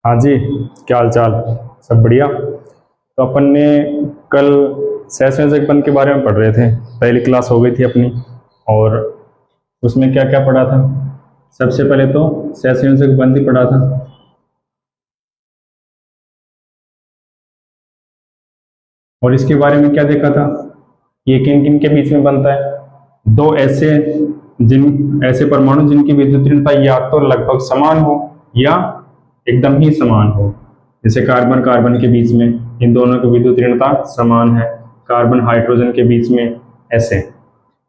हाँ जी, क्या हाल चाल। सब बढ़िया। तो अपन ने कल सहसंयोजक बंध के बारे में पढ़ रहे थे। पहली क्लास हो गई थी अपनी। और उसमें क्या क्या पढ़ा था। सबसे पहले तो सहसंयोजक बंध ही पढ़ा था। और इसके बारे में क्या देखा था, ये किन किन के बीच में बनता है। दो ऐसे परमाणु जिनकी विद्युत ऋणता या तो लगभग समान हो या एकदम ही समान हो। जैसे कार्बन कार्बन के बीच में इन दोनों की विद्युत ऋणता समान है, कार्बन हाइड्रोजन के बीच में ऐसे।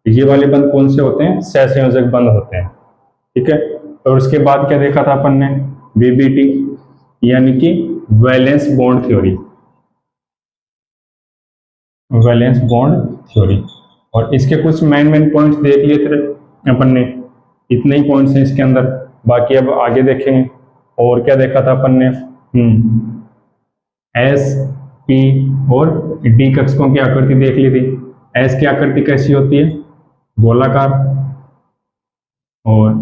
ये वाले बंध कौन से होते हैं, सहसंयोजक बंध होते हैं। ठीक है। और उसके बाद क्या देखा था अपन ने, वीबीटी यानी कि valence bond theory. Valence bond theory. और इसके कुछ मेन मेन पॉइंट्स देख लिए थे अपन ने। इतने ही पॉइंट्स हैं इसके अंदर, बाकी अब आगे देखेंगे। और क्या देखा था अपन ने, एस पी और डी कक्षकों की आकृति देख ली थी। एस की आकृति कैसी होती है, गोलाकार। और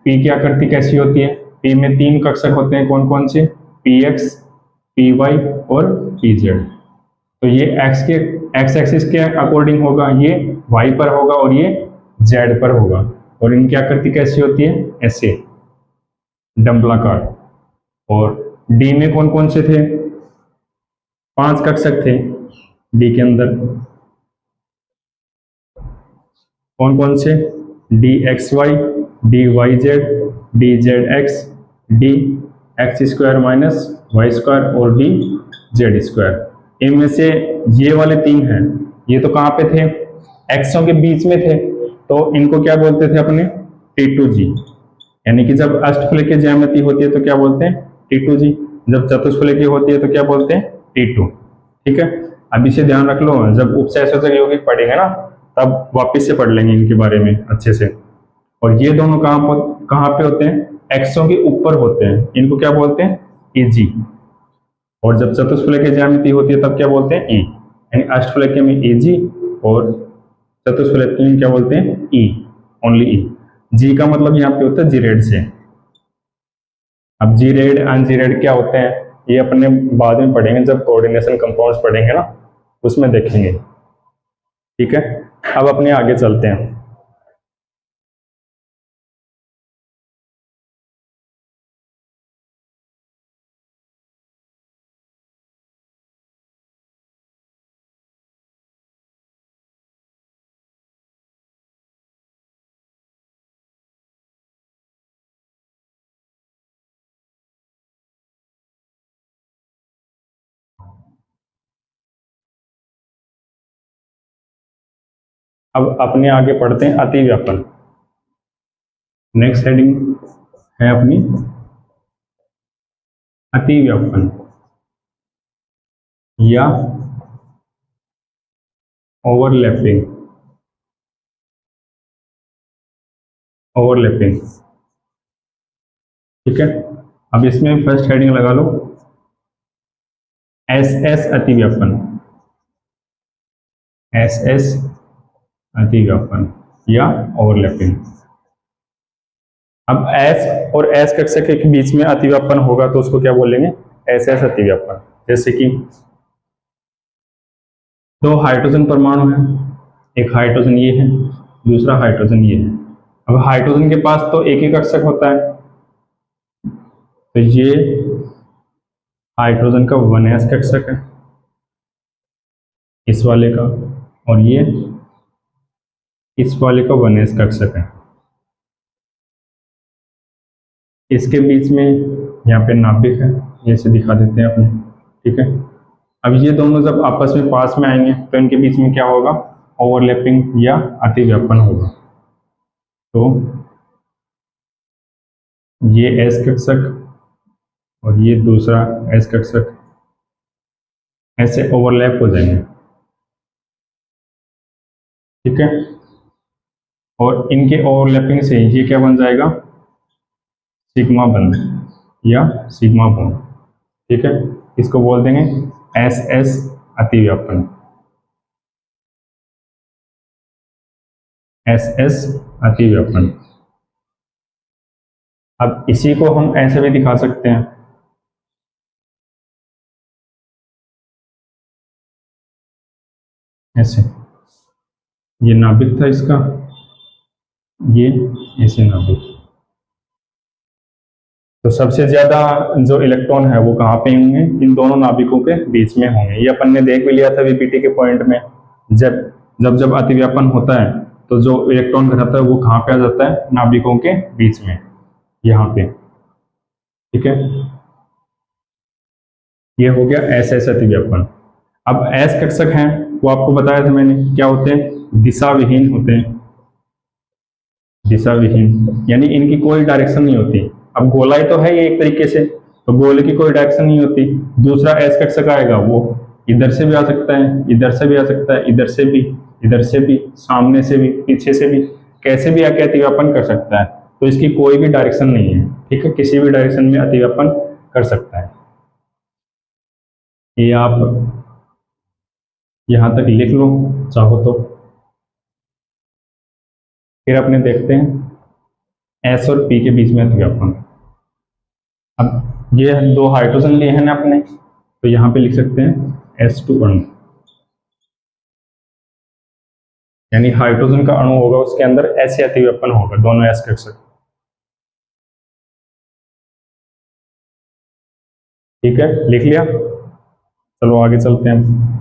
पी की आकृति कैसी होती है, पी में तीन कक्षक होते हैं, कौन कौन से, पी एक्स, पी वाई और पी जेड। तो ये एक्स एक्सिस के अकॉर्डिंग होगा, ये वाई पर होगा और ये जेड पर होगा। और इनकी आकृति कैसी होती है, ऐसे डंबलाकार। और डी में कौन कौन से थे, पांच कक्षक थे डी के अंदर। कौन कौन से, d x y, d y z, d z x, d x square minus y square और डी जेड स्क्वायर। इनमें से ये वाले तीन हैं, ये तो कहाँ पे थे, एक्सों के बीच में थे। तो इनको क्या बोलते थे अपने, T2G। यानी कि जब अष्टफलकीय ज्यामिति होती है तो क्या बोलते हैं, T2G। जब चतुष्फलकीय होती है तो क्या बोलते हैं, T2। ठीक है। अब इसे ध्यान रख लो, जब उपसहसंयोजक यौगिक पढ़ेंगे ना तब वापस से पढ़ लेंगे इनके बारे में अच्छे से। और ये दोनों कहाँ पे होते हैं, एक्सों के ऊपर होते हैं, इनको क्या बोलते हैं, EG। और जब चतुष्फलकीय ज्यामिति होती है तब क्या बोलते हैं, E। यानी अष्टफलकीय में EG और चतुष्फलकीय में क्या बोलते हैं, E, ओनली E। जी का मतलब यहाँ पे होता है जीरेड से। अब जीरेड अनजीरेड क्या होते हैं ये अपने बाद में पढ़ेंगे, जब कोऑर्डिनेशन कंपाउंड्स पढ़ेंगे ना उसमें देखेंगे। ठीक है। अब अपने आगे चलते हैं। अब अपने आगे पढ़ते हैं अतिव्यापन। नेक्स्ट हेडिंग है अपनी अतिव्यापन या ओवरलैपिंग। ओवरलैपिंग। ठीक है। अब इसमें फर्स्ट हेडिंग लगा लो, एस एस अतिव्यापन। एस एस अतिव्यापन या ओवरलैपिंग। अब एस और एस कक्षक के बीच में अतिव्यापन होगा तो उसको क्या बोलेंगे, एस एस अतिव्यापन। जैसे कि दो हाइड्रोजन परमाणु है, एक हाइड्रोजन ये है, दूसरा हाइड्रोजन ये है। अब हाइड्रोजन के पास तो एक ही कक्षक होता है, तो ये हाइड्रोजन का 1s कक्षक है इस वाले का, और ये इस वाले का 1s कक्षक है। इसके बीच में यहाँ पे नाभिक है, ये से दिखा देते हैं अपने। ठीक है। अब ये दोनों जब आपस में पास में आएंगे तो इनके बीच में क्या होगा, ओवरलैपिंग या अतिव्यापन होगा। तो ये एस कक्षक और ये दूसरा एस कक्षक ऐसे ओवरलैप हो जाएंगे। ठीक है। और इनके ओवरलैपिंग से ये क्या बन जाएगा, सिग्मा बंध या सिग्मा बॉन्ड। ठीक है। इसको बोल देंगे एस एस अतिव्यापन। एस एस अतिव्यापन। अब इसी को हम ऐसे भी दिखा सकते हैं, ऐसे, ये नाभिक था इसका, ये ऐसे नाभिक। तो सबसे ज्यादा जो इलेक्ट्रॉन है वो कहाँ पे होंगे, इन दोनों नाभिकों के बीच में होंगे। ये अपन ने देख भी लिया था वीपीटी के पॉइंट में, जब जब जब अतिव्यापन होता है तो जो इलेक्ट्रॉन घटाता है वो कहाँ पे आ जाता है, नाभिकों के बीच में, यहाँ पे। ठीक है, ये हो गया एस एस अतिव्यापन। अब एस कक्षक हैं, वो आपको बताया था मैंने क्या होते हैं, दिशा विहीन होते हैं। दिशा विहीन यानी इनकी कोई डायरेक्शन नहीं होती। अब गोलाई तो है ये एक तरीके से, तो गोले की कोई डायरेक्शन नहीं होती। दूसरा एस कक्षक आएगा, वो इधर से भी आ सकता है, इधर से भी आ सकता है, इधर से भी, इधर से भी, सामने से भी, पीछे से भी, कैसे भी आके अतिव्यापन कर सकता है। तो इसकी कोई भी डायरेक्शन नहीं है। ठीक है, किसी भी डायरेक्शन में अतिव्यापन कर सकता है। ये आप यहां तक लिख लो चाहो तो। फिर अपने देखते हैं एस और पी के बीच में अतिव्यापन। अब ये दो हाइड्रोजन लिए हैं ना अपने, तो यहां पे लिख सकते हैं S2 अणु, यानी हाइड्रोजन का अणु होगा, उसके अंदर ऐसे अतिव्यापन होगा, दोनों एस कक्षक। ठीक है, लिख लिया। चलो आगे चलते हैं।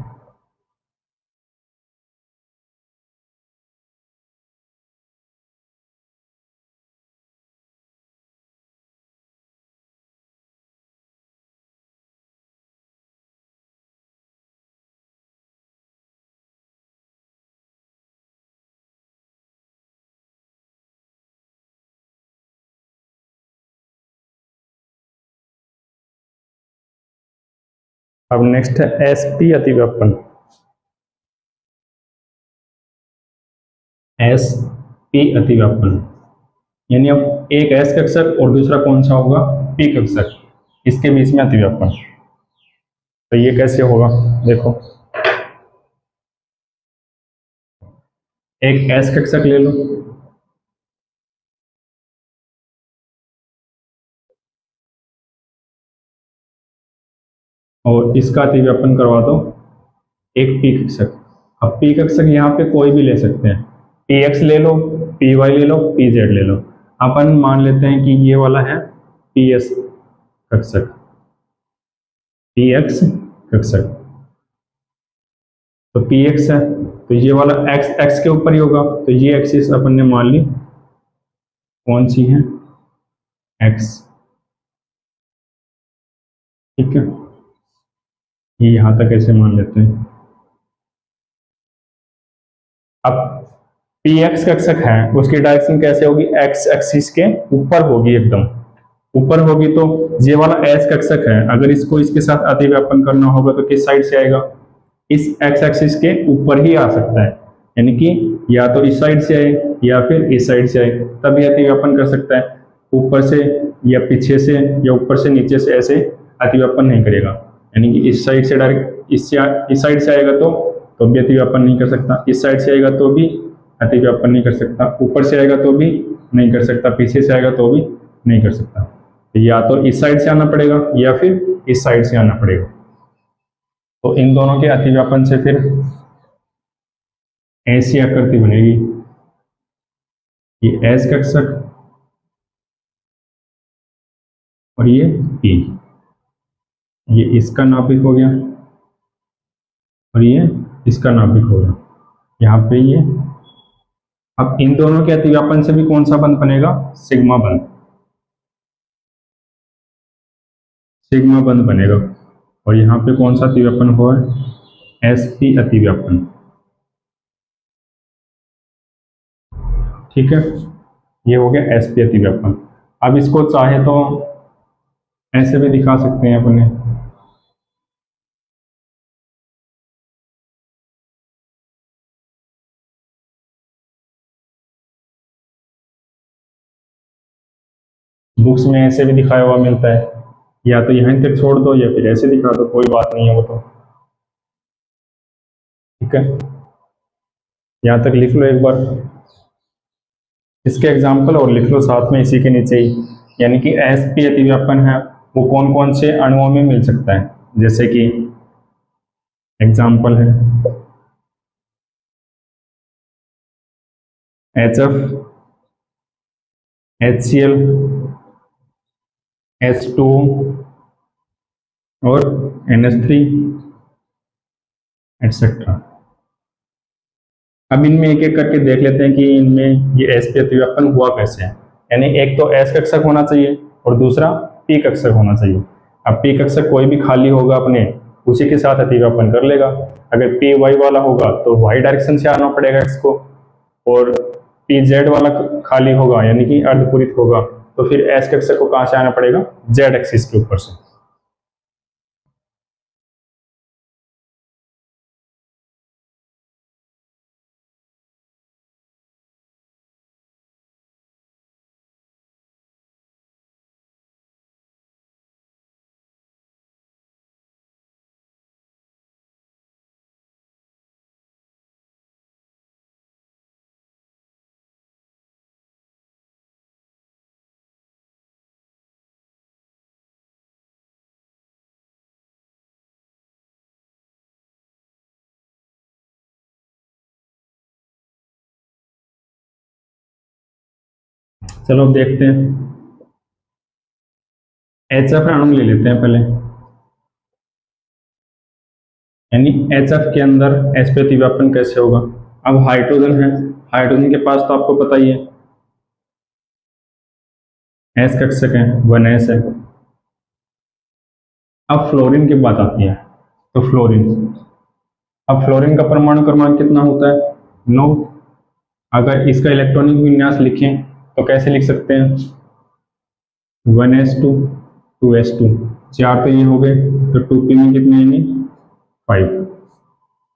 अब नेक्स्ट है एसपी अतिव्यापन। एस पी अतिव्यापन यानी अब एक एस कक्षक और दूसरा कौन सा होगा, पी कक्षक, इसके बीच में अतिव्यापन। तो ये कैसे होगा, देखो, एक एस कक्षक ले लो, और इसका अतिव्यापन करवा दो एक पी कक्षक। अब पी कक्षक यहाँ पे कोई भी ले सकते हैं, पी एक्स ले लो, पी वाई ले लो, पी जेड ले लो। अपन मान लेते हैं कि ये वाला है पी एस कक्षक, पी एक्स कक्षक। तो पी एक्स है, तो ये वाला एक्स एक्स के ऊपर ही होगा, तो ये एक्सिस अपन ने मान ली कौन सी है, एक्स। ठीक है, ये यहां तक ऐसे मान लेते हैं। अब पी एक्स कक्षक है, उसकी डायरेक्शन कैसे होगी, एक्स एक्सिस के ऊपर होगी, एकदम ऊपर होगी। तो ये वाला एस कक्षक है, अगर इसको इसके साथ अतिव्यापन करना होगा तो किस साइड से आएगा, इस एक्स एक्सिस के ऊपर ही आ सकता है, यानी कि या तो इस साइड से आए या फिर इस साइड से आए, तभी अतिव्यापन कर सकता है। ऊपर से या पीछे से या ऊपर से नीचे से ऐसे अतिव्यापन नहीं करेगा, यानी कि इस साइड से डायरेक्ट इस साइड से आएगा तो भी अतिव्यापन नहीं कर सकता, इस साइड से आएगा तो भी अतिव्यापन नहीं कर सकता, ऊपर से आएगा तो भी नहीं कर सकता, पीछे से आएगा तो भी नहीं कर सकता। या तो इस साइड से आना पड़ेगा या फिर इस साइड से आना पड़ेगा। तो इन दोनों के अतिव्यापन से फिर ऐसी आकृति बनेगी, ये एस कक्षक और ये पी, ये इसका नाभिक हो गया और ये इसका नाभिक हो गया, यहाँ पे ये। अब इन दोनों के अतिव्यापन से भी कौन सा बंध बनेगा, सिग्मा बंध, सिग्मा बंध बनेगा। और यहाँ पे कौन सा अतिव्यापन हुआ है, एसपी अतिव्यापन। ठीक है, ये हो गया एसपी अतिव्यापन। अब इसको चाहे तो ऐसे भी दिखा सकते हैं अपने, बुक्स में ऐसे भी दिखाया हुआ मिलता है, या तो यहीं तक छोड़ दो या फिर ऐसे दिखा दो, कोई बात नहीं है वो तो। ठीक है, यहाँ तक लिख लो एक बार, इसके एग्जाम्पल और लिख लो साथ में इसी के नीचे ही। यानी कि एसपी अतिव्यापन है वो कौन कौन से अणुओं में मिल सकता है, जैसे कि एग्जाम्पल है HF, HCl, H2O और NH3 एटसेट्रा। अब इनमें एक एक करके देख लेते हैं कि इनमें ये sp अतिव्यापन हुआ कैसे है। यानी एक तो s कक्षक होना चाहिए और दूसरा p कक्षक होना चाहिए। अब p कक्षक कोई भी खाली होगा अपने, उसी के साथ अतिव्यापन कर लेगा। अगर p y वाला होगा तो y डायरेक्शन से आना पड़ेगा x को, और p z वाला खाली होगा यानी कि अर्धपूरित होगा तो फिर s कक्षक को कहाँ से आना पड़ेगा, z एक्सिस के ऊपर से। चलो अब देखते हैं, HF अणु ले लेते हैं पहले। यानी HF के अंदर sp अतिव्यापन कैसे होगा। अब हाइड्रोजन है, हाइड्रोजन के पास तो आपको पता ही है s कक्षक है, 1s है। अब फ्लोरीन की बात आती है, तो फ्लोरीन, अब फ्लोरीन का परमाणु क्रमांक कितना होता है, 9। अगर इसका इलेक्ट्रॉनिक विन्यास लिखें तो कैसे लिख सकते हैं, 1s2 2s2, 4 तो ये हो गए, तो 2p में कितने आएंगे, 5।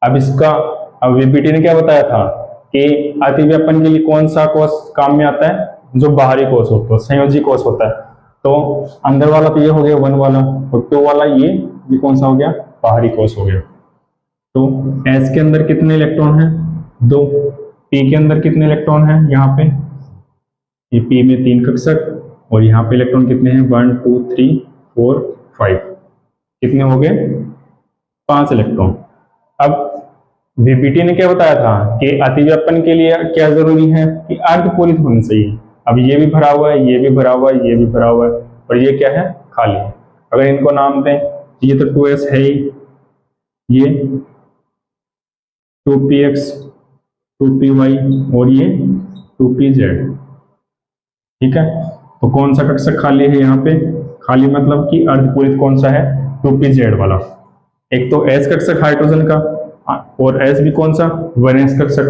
अब इसका, अब वीबीटी ने क्या बताया था कि अतिव्यापन के लिए कौन सा कोष काम में आता है, जो बाहरी कोष होता है, संयोजी कोष होता है। तो अंदर वाला तो ये हो गया 1 वाला, और 2 वाला ये कौन सा हो गया, बाहरी कोष हो गया। तो S के अंदर कितने इलेक्ट्रॉन हैं, 2। P के अंदर कितने इलेक्ट्रॉन हैं, यहाँ पे ये P में 3 कक्षक, और यहाँ पे इलेक्ट्रॉन कितने हैं, 1 2 3 4 5, कितने हो गए, 5 इलेक्ट्रॉन। अब वीबीटी ने क्या बताया था कि अतिव्यापन के लिए क्या जरूरी है कि अर्धपूरित होनी चाहिए। अब ये भी भरा हुआ है, ये भी भरा हुआ है, ये भी भरा हुआ है, और ये क्या है, खाली है। अगर इनको नाम दें, ये तो 2s है ही, ये 2px 2py और ये 2pz, ठीक है। तो कौन सा कक्षक खाली है यहाँ पे, खाली मतलब कि अर्धपूरित कौन सा है, 2pz वाला। एक तो s कक्षक हाइड्रोजन का, और s भी कौन सा, 1s कक्षक।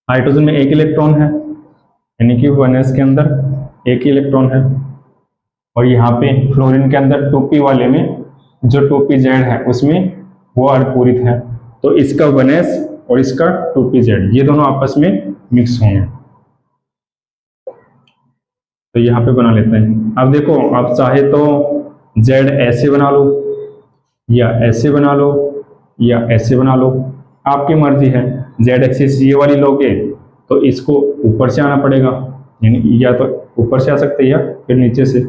हाइड्रोजन में एक इलेक्ट्रॉन है, यानी कि 1s के अंदर एक ही इलेक्ट्रॉन है, और यहाँ पे फ्लोरीन के अंदर 2p वाले में जो 2pz है उसमें वो अर्धपूरित है। तो इसका 1s और इसका 2pz ये दोनों आपस में मिक्स होंगे। तो यहाँ पे बना लेते हैं। अब देखो, आप चाहे तो z ऐसे बना लो, या ऐसे बना लो, या ऐसे बना लो, आपकी मर्जी है। z एक्सिस ये वाली लोगे तो इसको ऊपर से आना पड़ेगा, यानी या तो ऊपर से आ सकते हैं या फिर नीचे से।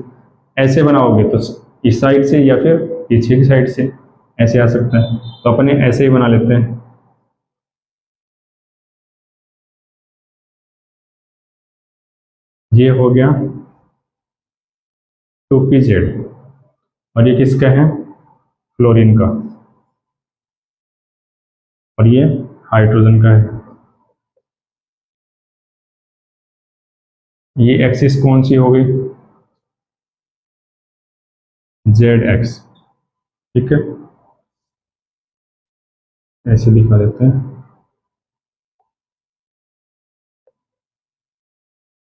ऐसे बनाओगे तो इस साइड से या फिर पीछे की साइड से ऐसे आ सकता है। तो अपने ऐसे ही बना लेते हैं। ये हो गया 2pz, और ये किसका है, फ्लोरीन का, और ये हाइड्रोजन का है। ये एक्सिस कौन सी हो गई, zx, ठीक है। ऐसे दिखा देते हैं।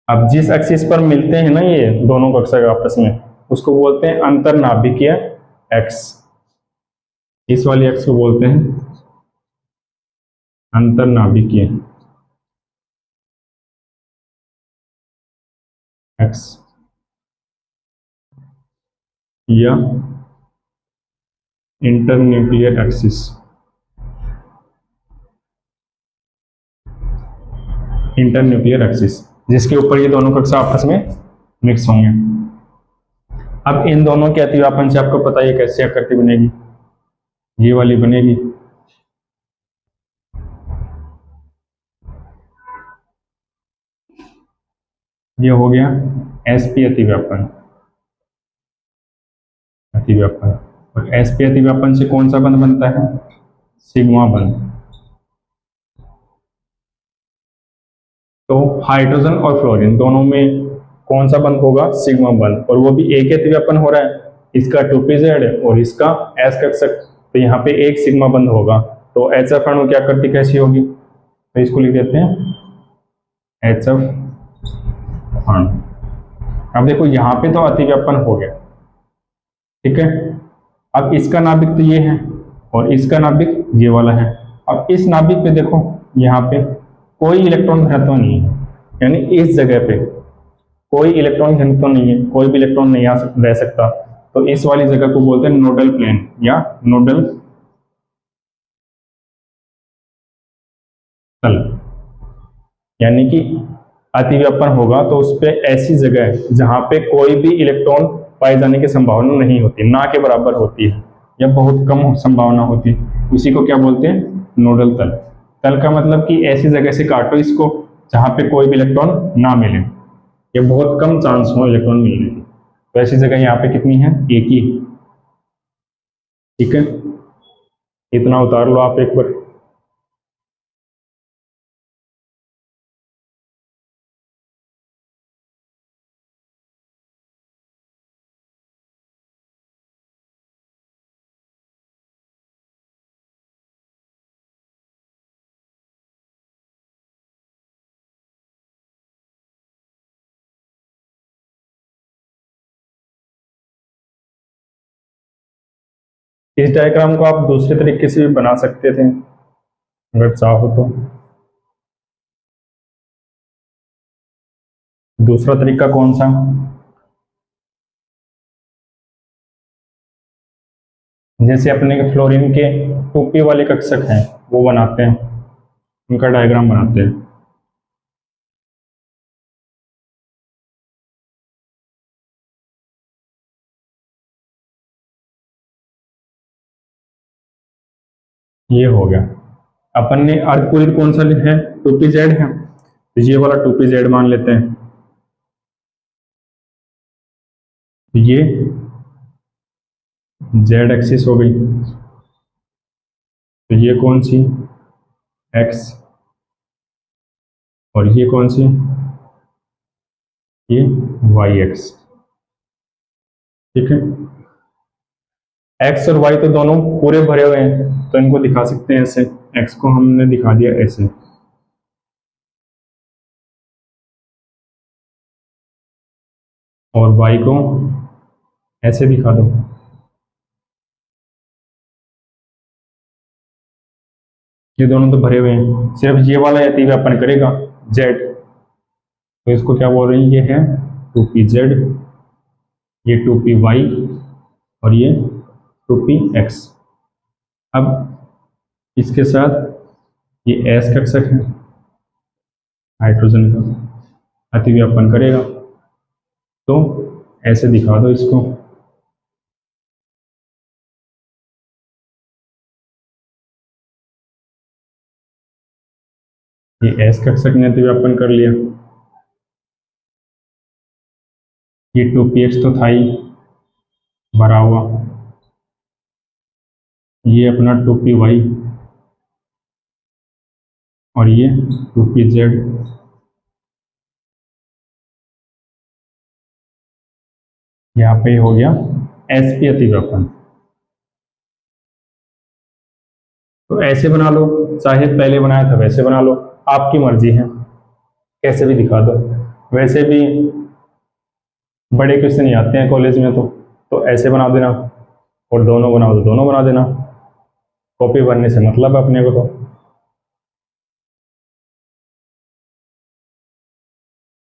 अब जिस एक्सिस पर मिलते हैं ना ये दोनों कक्षक आपस में, उसको बोलते हैं अंतरनाभिकीय एक्स। इस वाली एक्स को बोलते हैं अंतरनाभिकीय एक्स, या इंटरन्यूक्लियर एक्सिस। इंटरन्यूक्लियर एक्सिस जिसके ऊपर ये दोनों कक्षा आपस में मिक्स होंगे। अब इन दोनों के अतिव्यापन से आपको पता है कैसी आकृति बनेगी, ये वाली बनेगी। ये हो गया sp अतिव्यापन। अतिव्यापन और sp अतिव्यापन से कौन सा बंध बनता है? सिग्मा बंध। तो हाइड्रोजन और फ्लोरीन दोनों में कौन सा बंध होगा? सिग्मा बंध, और वो भी एक ही अतिव्यापन हो रहा है, इसका 2pz और इसका s कक्षक, तो यहाँ पे एक सिग्मा बंध होगा। तो HF अणु की आकृति कैसी होगी? तो इसको लिख देते हैं HF अणु। अब देखो यहाँ पे तो अतिव्यापन हो गया, ठीक है। अब इसका नाभिक तो ये है और इसका नाभिक ये वाला है। अब इस नाभिक पे देखो, यहाँ पे कोई इलेक्ट्रॉन घनत्व नहीं है, यानी इस जगह पे कोई इलेक्ट्रॉन घनत्व नहीं है, कोई भी इलेक्ट्रॉन नहीं रह सकता। तो इस वाली जगह को बोलते हैं नोडल प्लेन या नोडल तल। यानी कि अतिव्यापन होगा तो उस पे ऐसी जगह है जहां पे कोई भी इलेक्ट्रॉन पाए जाने की संभावना नहीं होती, ना के बराबर होती है या बहुत कम संभावना होती है, उसी को क्या बोलते हैं? नोडल तल। तल का मतलब कि ऐसी जगह से काटो इसको जहां पे कोई भी इलेक्ट्रॉन ना मिले या बहुत कम चांस हो इलेक्ट्रॉन मिलने की। तो ऐसी जगह यहाँ पे कितनी है? एक ही, ठीक है। इतना उतार लो आप एक बार। इस डायग्राम को आप दूसरे तरीके से भी बना सकते थे अगर चाहो तो। दूसरा तरीका कौन सा? जैसे अपने के फ्लोरीन के 2p वाले कक्षक हैं, वो बनाते हैं, उनका डायग्राम बनाते हैं। ये हो गया। अपन ने अर्धपूरित कौन सा लिखा है? 2pz है, तो ये वाला 2pz मान लेते हैं। ये z एक्सिस हो गई, तो ये कौन सी? x, और ये कौन सी? ये y एक्स, ठीक है। x और y तो दोनों पूरे भरे हुए हैं, तो इनको दिखा सकते हैं ऐसे। x को हमने दिखा दिया ऐसे, और y को ऐसे दिखा दो। ये दोनों तो भरे हुए हैं, सिर्फ ये वाला अतिव्यापन करेगा z, तो इसको क्या बोल रहे हैं? ये है 2pz, ये 2py और ये 2px। अब इसके साथ ये s कक्षक है हाइड्रोजन का, अतिव्यापन करेगा, तो ऐसे दिखा दो इसको। ये s कक्षक ने अतिव्यापन कर लिया, ये 2px तो था ही भरा हुआ, ये अपना 2py और ये 2pz। यहाँ पे हो गया sp अतिव्यापन। तो ऐसे बना लो, चाहे पहले बनाया था वैसे बना लो, आपकी मर्जी है, कैसे भी दिखा दो। वैसे भी बड़े क्वेश्चन नहीं आते हैं कॉलेज में, तो ऐसे बना देना, और दोनों बनाओ तो दोनों बना देना, कॉपी भरने से मतलब है अपने को। तो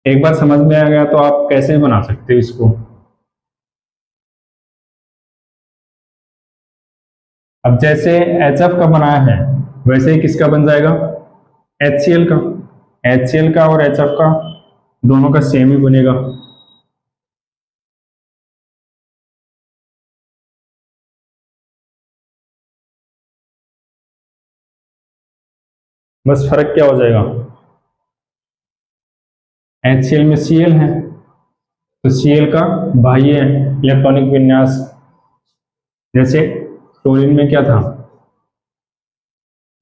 एक बार समझ में आ गया तो आप कैसे बना सकते हो इसको। अब जैसे HF का बनाया है वैसे ही किसका बन जाएगा? HCl का। HCl का और HF का दोनों का सेम ही बनेगा। बस फर्क क्या हो जाएगा? HCl में Cl है, तो Cl का बाह्य इलेक्ट्रॉनिक विन्यास, जैसे क्लोरीन में क्या था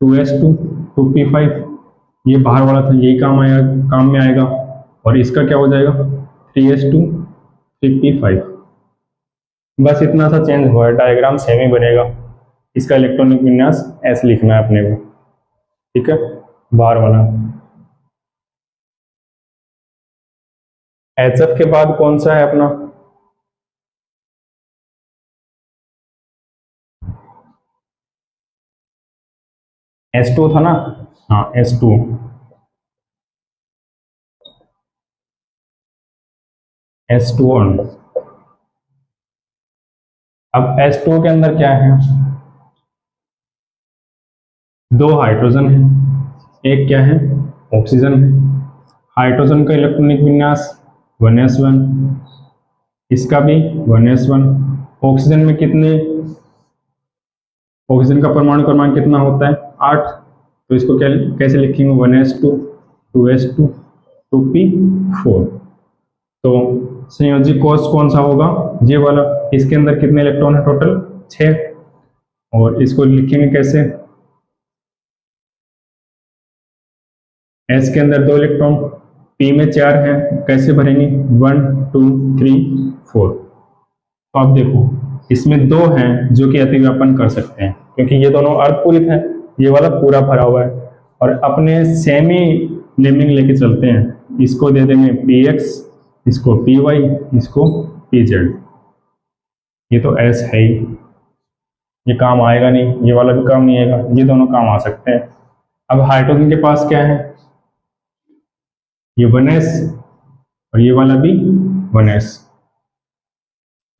2s2 2p5, ये बाहर वाला था, यही काम में आएगा। और इसका क्या हो जाएगा 3s2 3p5। बस इतना सा चेंज हुआ है, डायग्राम सेम ही बनेगा। इसका इलेक्ट्रॉनिक विन्यास ऐसे लिखना है अपने को, ठीक है। बाहर वाला HF के बाद कौन सा है अपना S2 था ना, हाँ S2। S2 अब S2 के अंदर क्या है, दो हाइड्रोजन है, एक क्या है ऑक्सीजन है। हाइड्रोजन का इलेक्ट्रॉनिक विन्यास 1s1, इसका भी 1s1। ऑक्सीजन में कितने, ऑक्सीजन का परमाणु क्रमांक कितना होता है 8, तो इसको क्या कैसे लिखेंगे 1s2 2s2 2p4। तो संयोजी कोष कौन सा होगा, ये वाला। इसके अंदर कितने इलेक्ट्रॉन है टोटल 6, और इसको लिखेंगे कैसे, S के अंदर 2 इलेक्ट्रॉन, P में 4 है, कैसे भरेंगे 1 2 3 4। तो आप देखो इसमें 2 हैं जो कि अतिव्यापन कर सकते हैं, क्योंकि ये दोनों अर्धपूरित हैं, ये वाला पूरा भरा हुआ है। और अपने सेमी नेमिंग लेके चलते हैं, इसको दे देंगे px, इसको py, इसको pz। ये तो s है ही, ये काम आएगा नहीं, ये वाला भी काम नहीं आएगा, ये दोनों काम आ सकते हैं। अब हाइड्रोजन के पास क्या है, ये 1s और ये वाला भी 1s,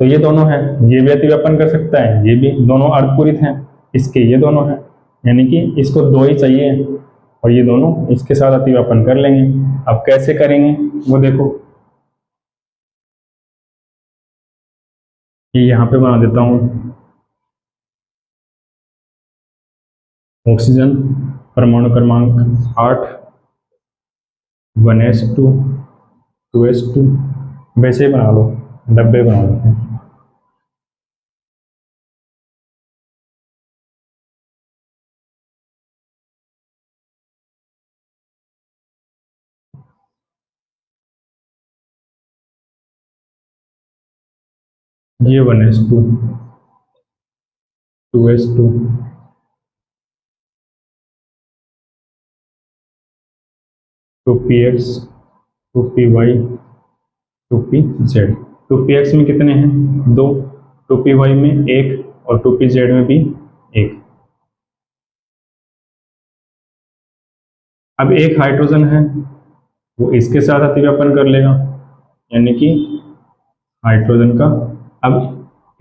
तो ये दोनों हैं, ये भी अतिव्यापन कर सकता है, ये भी, दोनों अर्धपूरित हैं, इसके ये दोनों हैं, यानी कि इसको 2 ही चाहिए और ये दोनों इसके साथ अतिव्यापन कर लेंगे। अब कैसे करेंगे वो देखो, ये यहाँ पे बना देता हूँ, ऑक्सीजन परमाणु क्रमांक 8 1s2 2s2, वैसे ही बना लो, डब्बे बना लेते हैं। ये 1s2 2s2 2px 2py 2pz। 2px में कितने हैं 2, 2py में 1 और 2pz में भी 1। अब एक हाइड्रोजन है, वो इसके साथ अतिव्यापन कर लेगा, यानी कि हाइड्रोजन का, अब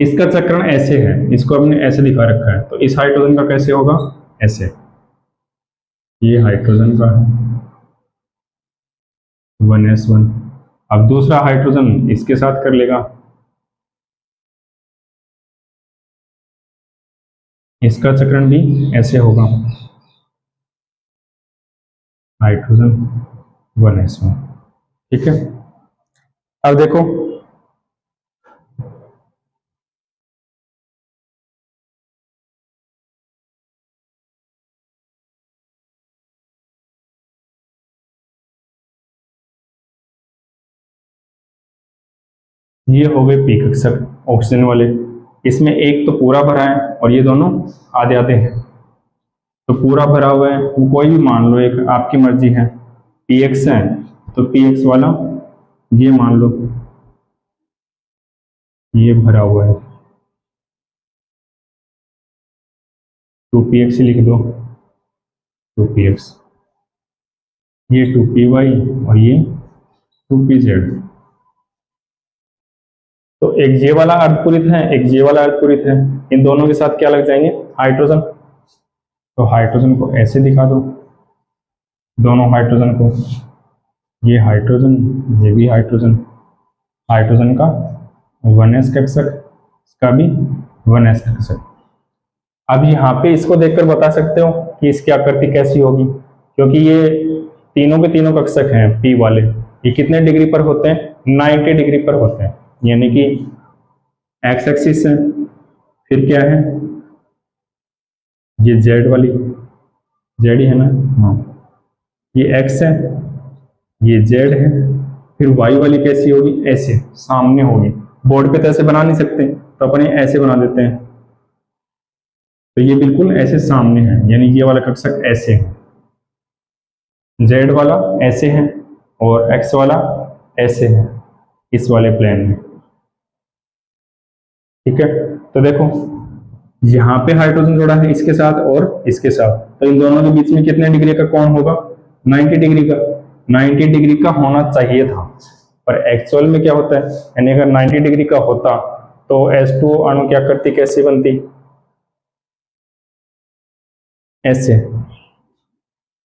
इसका चक्रण ऐसे है, इसको हमने ऐसे दिखा रखा है, तो इस हाइड्रोजन का कैसे होगा ऐसे, ये हाइड्रोजन का है 1s1। अब दूसरा हाइड्रोजन इसके साथ कर लेगा, इसका चक्रण भी ऐसे होगा, हाइड्रोजन 1s1, ठीक है। अब देखो ये हो गए पी कक्षक ऑक्सीजन वाले, इसमें एक तो पूरा भरा है और ये दोनों आधे आधे हैं। तो पूरा भरा हुआ है वो कोई भी मान लो, एक आपकी मर्जी है, px है तो px वाला ये मान लो, ये भरा हुआ है 2px लिख दो, 2px, ये 2py और ये 2pz। तो एक ये वाला अर्धपूरित है, एक ये वाला अर्धपूरित है, इन दोनों के साथ क्या लग जाएंगे हाइड्रोजन। तो हाइड्रोजन को ऐसे दिखा दो, दोनों हाइड्रोजन को, ये हाइड्रोजन ये भी हाइड्रोजन, हाइड्रोजन का 1s कक्षक, इसका भी 1s कक्षक। अब यहाँ पे इसको देखकर बता सकते हो कि इसकी आकृति कैसी होगी, क्योंकि ये तीनों के तीनों कक्षक हैं p वाले, ये कितने डिग्री पर होते हैं? 90 डिग्री पर होते हैं, यानी कि एक्स एक्सिस है, फिर क्या है ये जेड वाली, जेड ही है ना, हाँ ये एक्स है, ये जेड है, फिर वाई वाली कैसी होगी? ऐसे सामने होगी। बोर्ड पे तो ऐसे बना नहीं सकते तो अपन ऐसे बना देते हैं, तो ये बिल्कुल ऐसे सामने है, यानी ये वाला कक्षक ऐसे है, जेड वाला ऐसे है और एक्स वाला ऐसे है इस वाले प्लेन में। ठीक है, तो देखो यहाँ पे हाइड्रोजन जोड़ा है इसके साथ और इसके साथ, तो इन दोनों के बीच में कितने डिग्री का कोण होगा? 90 डिग्री का। 90 डिग्री का होना चाहिए था, पर एक्चुअल में क्या होता है, यानी अगर 90 डिग्री का होता तो H2O अणु क्या करती, कैसी बनती? ऐसे।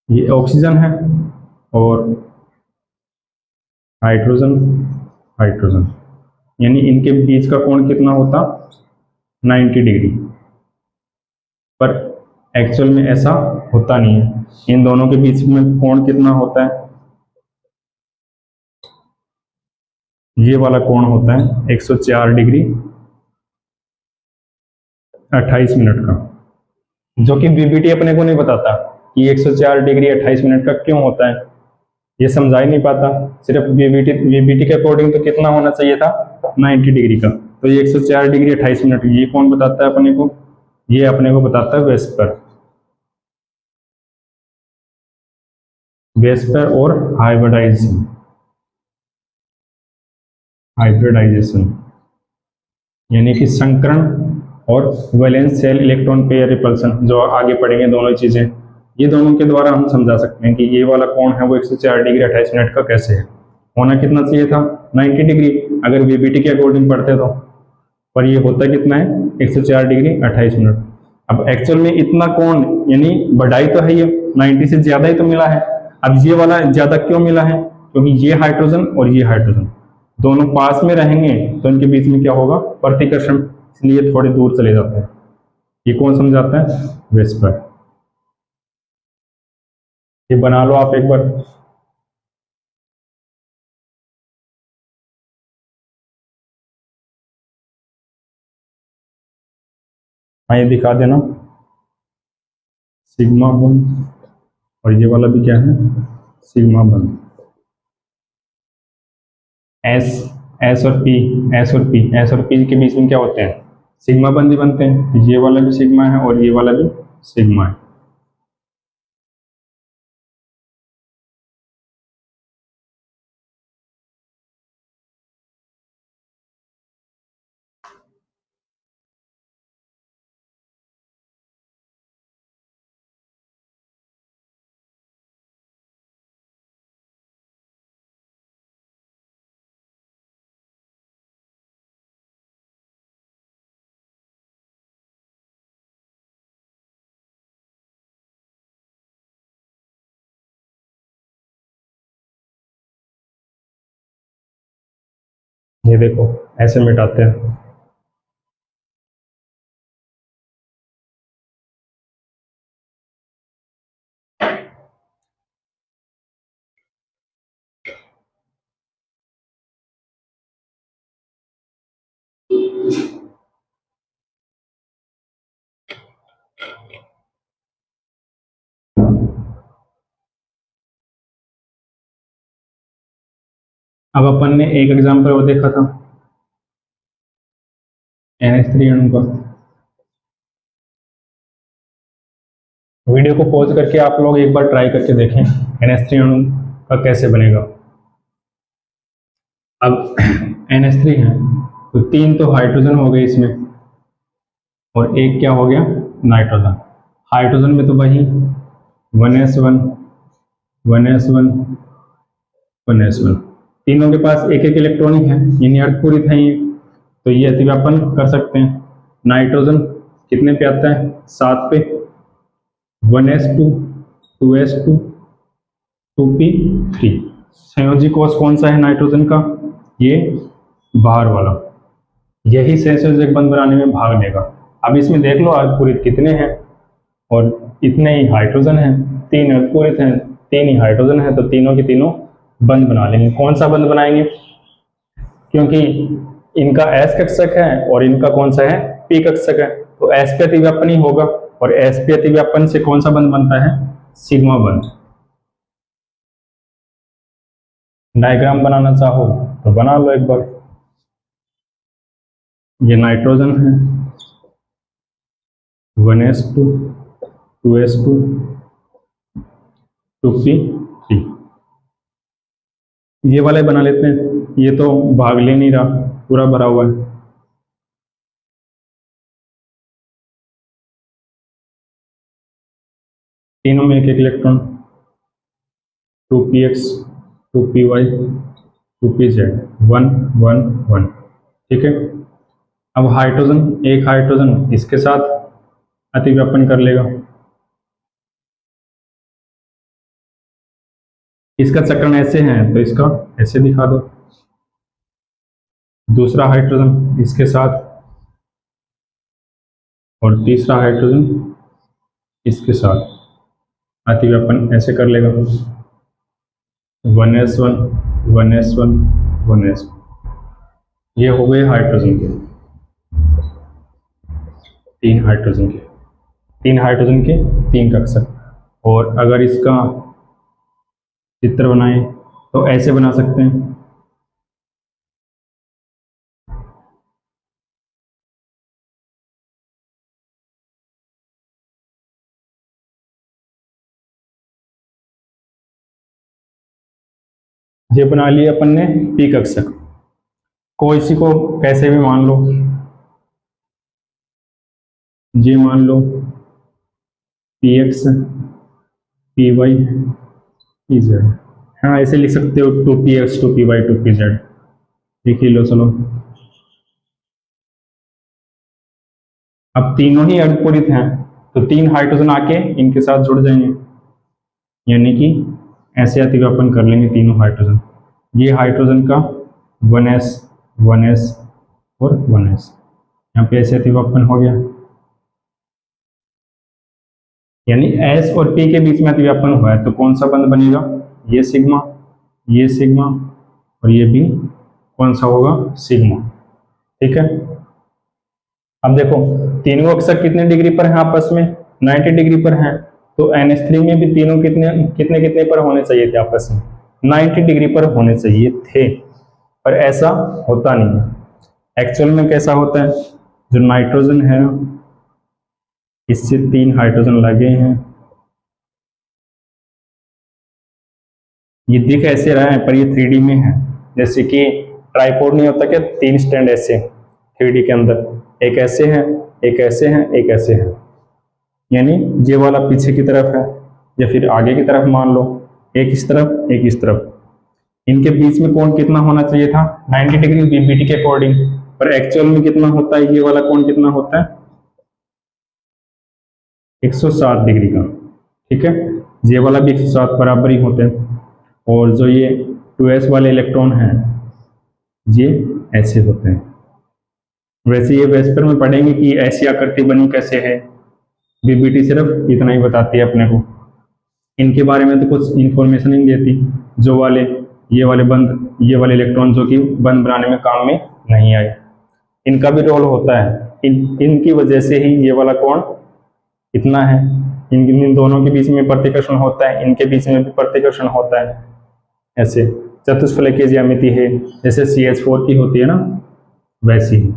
ये ऑक्सीजन है और हाइड्रोजन, हाइड्रोजन, यानी इनके बीच का कोण कितना होता? 90 डिग्री। पर एक्चुअल में ऐसा होता नहीं है, इन दोनों के बीच में कोण कितना होता है? ये वाला कोण होता है 104 डिग्री 28 मिनट का, जो कि वीबीटी अपने को नहीं बताता कि 104 डिग्री 28 मिनट का क्यों होता है, ये समझा ही नहीं पाता। सिर्फ वीबीटी के अकॉर्डिंग तो कितना होना चाहिए था? 90 डिग्री का, तो ये 104 डिग्री 28 मिनट, ये कौन बताता है अपने को? ये अपने को बताता है वेस्पर। वेस्पर और हाइब्रिडाइजेशन, हाइब्रिडाइजेशन यानी कि संकरण और valence shell electron pair repulsion, जो आगे पढ़ेंगे दोनों चीजें, ये दोनों के द्वारा हम समझा सकते हैं कि ये वाला कोण है वो 104 डिग्री 28 मिनट का कैसे है। होना कितना चाहिए था? 90 डिग्री अगर वीबीटी के अकॉर्डिंग पढ़ते तो, पर ये होता कितना है? 104 डिग्री 28 मिनट। अब एक्चुअल में इतना कोण यानी बढ़ाई तो है, ये 90 से ज्यादा ही तो मिला है। अब ये वाला ज्यादा क्यों मिला है? क्योंकि ये हाइड्रोजन और ये हाइड्रोजन दोनों पास में रहेंगे तो इनके बीच में क्या होगा? प्रतिकर्षण, इसलिए थोड़े दूर चले जाते हैं। ये कौन समझाता है? वेस्पर। ये बना लो आप एक बार। हाँ ये दिखा देना, सिग्मा बंद, और ये वाला भी क्या है? सिग्मा बंद। एस, एस और पी, एस और पी, एस और पी के बीच में क्या होते हैं? सिग्मा बंद ही बनते हैं, तो ये वाला भी सिग्मा है और ये वाला भी सिग्मा है। ये देखो ऐसे मिटाते हैं। अब अपन ने एक एग्जाम्पल वो देखा था NH3 अणु का। वीडियो को पॉज करके आप लोग एक बार ट्राई करके देखें NH3 अणु का कैसे बनेगा। अब NH3 है तो 3 तो हाइड्रोजन हो गए इसमें और एक क्या हो गया? नाइट्रोजन। हाइड्रोजन में तो वही 1s1 1s1 1s1, तीनों के पास एक एक इलेक्ट्रॉन ही है, यानी अर्धपूरित है ये, तो ये अतिव्यापन कर सकते हैं। नाइट्रोजन कितने पे आता है? 7 पे, 1s2 2s2 2p3। संयोजी कोष कौन सा है नाइट्रोजन का? ये बाहर वाला, यही सहसंयोजक बंध बनाने में भाग लेगा। अब इसमें देख लो अर्धपूरित कितने हैं, और इतने ही हाइड्रोजन हैं, 3 अर्धपूरित हैं, 3 ही हाइड्रोजन है, तो तीनों की तीनों बंध बना लेंगे। कौन सा बंध बनाएंगे? क्योंकि इनका एस कक्षक है और इनका कौन सा है? पी कक्षक है, तो एस पे अतिव्यापन ही होगा, और एस पे अतिव्यापन से कौन सा बंध बनता है? सिग्मा बंध। डायग्राम बनाना चाहो तो बना लो एक बार। ये नाइट्रोजन है, 1s2 2s2 2p3, ये वाले बना लेते हैं। ये तो भाग ले नहीं रहा, पूरा भरा हुआ है। तीनों में एक एक इलेक्ट्रॉन, 2px 2py 2pz 1 1 1, ठीक है। अब हाइड्रोजन, एक हाइड्रोजन इसके साथ अतिव्यापन कर लेगा। इसका चक्रण ऐसे है तो इसका ऐसे दिखा दो। दूसरा हाइड्रोजन इसके साथ, और तीसरा हाइड्रोजन इसके साथ अतिव्यापन ऐसे कर लेगा। 1s1 1s1 1s, ये हो गए हाइड्रोजन के, तीन हाइड्रोजन के तीन कक्षक। और अगर इसका चित्र बनाएं तो ऐसे बना सकते हैं। ये बना लिया अपन ने पी कक्षक। कोई सी को कैसे भी मान लो, ये मान लो px py pz, हाँ ऐसे लिख सकते हो 2px 2py 2pz, लिख लो। चलो अब तीनों ही अर्धपूरित हैं तो तीन हाइड्रोजन आके इनके साथ जुड़ जाएंगे, यानी कि ऐसे अतिव्यापन कर लेंगे तीनों हाइड्रोजन। ये हाइड्रोजन का 1s 1s और 1s, यहाँ पे ऐसे अतिव्यापन हो गया, यानी S और P के बीच में अतिव्यापन हुआ है। तो कौन सा बंध बनेगा? ये सिग्मा और ये भी कौन सा होगा? सिग्मा, ठीक है। अब देखो तीनों कक्षक कितने डिग्री पर हैं आपस में? 90 डिग्री पर हैं, तो NH3 में भी तीनों कितने पर होने चाहिए थे आपस में? 90 डिग्री पर होने चाहिए थे, पर ऐसा होता नहीं है। एक्चुअल में कैसा होता है? जो नाइट्रोजन है इससे तीन हाइड्रोजन लगे हैं, ये दिख ऐसे रहा है पर ये 3D में है। जैसे कि ट्राइपॉड नहीं होता क्या, तीन स्टैंड ऐसे 3D के अंदर, एक ऐसे है, एक ऐसे है, एक ऐसे है, यानी ये वाला पीछे की तरफ है या फिर आगे की तरफ मान लो, एक इस तरफ एक इस तरफ। इनके बीच में कोण कितना होना चाहिए था? 90 डिग्री बीबीटी के अकॉर्डिंग, पर एक्चुअल में कितना होता है? ये वाला कोण कितना होता है? 107 डिग्री का, ठीक है। ये वाला भी 107 बराबर ही होते हैं। और जो ये 2s वाले इलेक्ट्रॉन हैं ये ऐसे होते हैं। वैसे ये वेस्पर में पढ़ेंगे कि ऐसी आकृति बनी कैसे है, बीबीटी सिर्फ इतना ही बताती है अपने को, इनके बारे में तो कुछ इंफॉर्मेशन नहीं देती। जो वाले ये वाले बंध, ये वाले इलेक्ट्रॉन जो कि बंध बनाने में काम में नहीं आए, इनका भी रोल होता है। इनकी वजह से ही ये वाला कोण इतना है। इन दोनों के बीच में प्रतिकर्षण होता है, इनके बीच में भी प्रतिकर्षण होता है। ऐसे चतुष्फलकीय ज्यामिति है, जैसे CH4 की होती है ना, वैसी ही।